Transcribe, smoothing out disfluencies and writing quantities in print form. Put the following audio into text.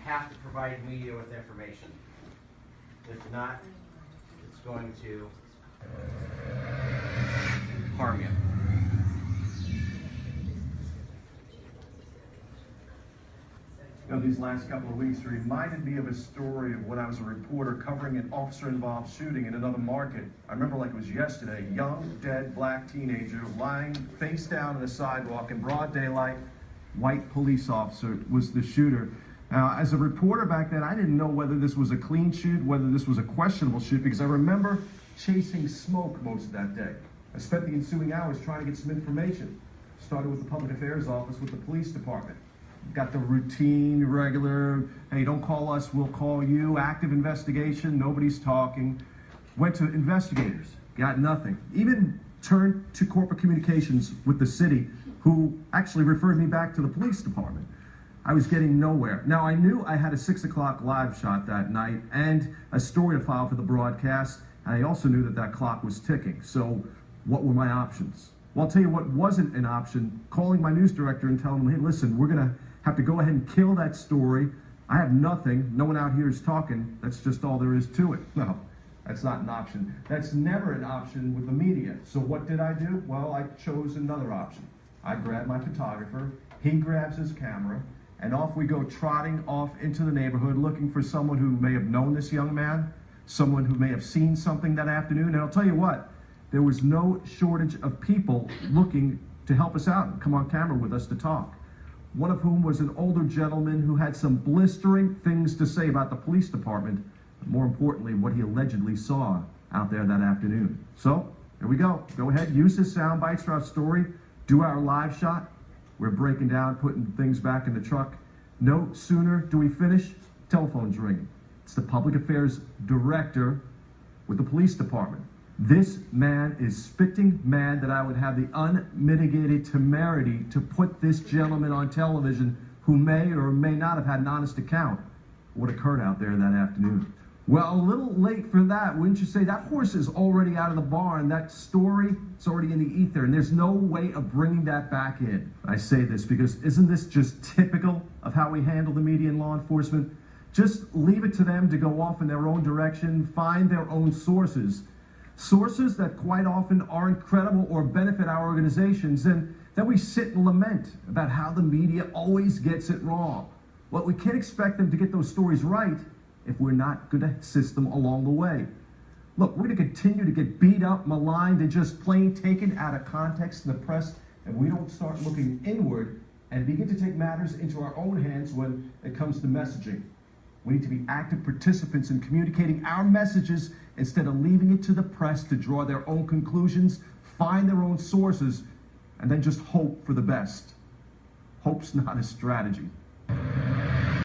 have to provide media with information. If not, it's going to harm you. You know, these last couple of weeks reminded me of a story of when I was a reporter covering an officer-involved shooting in another market. I remember like it was yesterday. Young, dead, black teenager lying face down on the sidewalk in broad daylight. White police officer was the shooter. Now, as a reporter back then, I didn't know whether this was a clean shoot, whether this was a questionable shoot, because I remember chasing smoke most of that day. I spent the ensuing hours trying to get some information. Started with the public affairs office with the police department. Got the routine, regular, hey, don't call us, we'll call you, active investigation, nobody's talking. Went to investigators, got nothing. Even turned to corporate communications with the city, who actually referred me back to the police department. I was getting nowhere. Now, I knew I had a 6 o'clock live shot that night and a story to file for the broadcast, and I also knew that that clock was ticking. So what were my options? Well, I'll tell you what wasn't an option, calling my news director and telling him, hey, listen, we're gonna have to go ahead and kill that story. I have nothing. No one out here is talking. That's just all there is to it. No, that's not an option. That's never an option with the media. So what did I do? Well, I chose another option. I grabbed my photographer. He grabs his camera. And off we go trotting off into the neighborhood looking for someone who may have known this young man, someone who may have seen something that afternoon. And I'll tell you what, there was no shortage of people looking to help us out and come on camera with us to talk. One of whom was an older gentleman who had some blistering things to say about the police department, but more importantly, what he allegedly saw out there that afternoon. So, here we go. Go ahead, use his sound bites for our story, do our live shot. We're breaking down, putting things back in the truck. No sooner do we finish, telephone's ringing. It's the public affairs director with the police department. This man is spitting mad that I would have the unmitigated temerity to put this gentleman on television who may or may not have had an honest account of what occurred out there that afternoon. Well, a little late for that, wouldn't you say? That horse is already out of the barn. That story, it's already in the ether, and there's no way of bringing that back in. I say this because isn't this just typical of how we handle the media and law enforcement? Just leave it to them to go off in their own direction, find their own sources. Sources that quite often aren't credible or benefit our organizations, and then we sit and lament about how the media always gets it wrong. Well, we can't expect them to get those stories right if we're not going to assist them along the way. Look, we're going to continue to get beat up, maligned, and just plain taken out of context in the press, and we don't start looking inward and begin to take matters into our own hands when it comes to messaging. We need to be active participants in communicating our messages instead of leaving it to the press to draw their own conclusions, find their own sources, and then just hope for the best. Hope's not a strategy.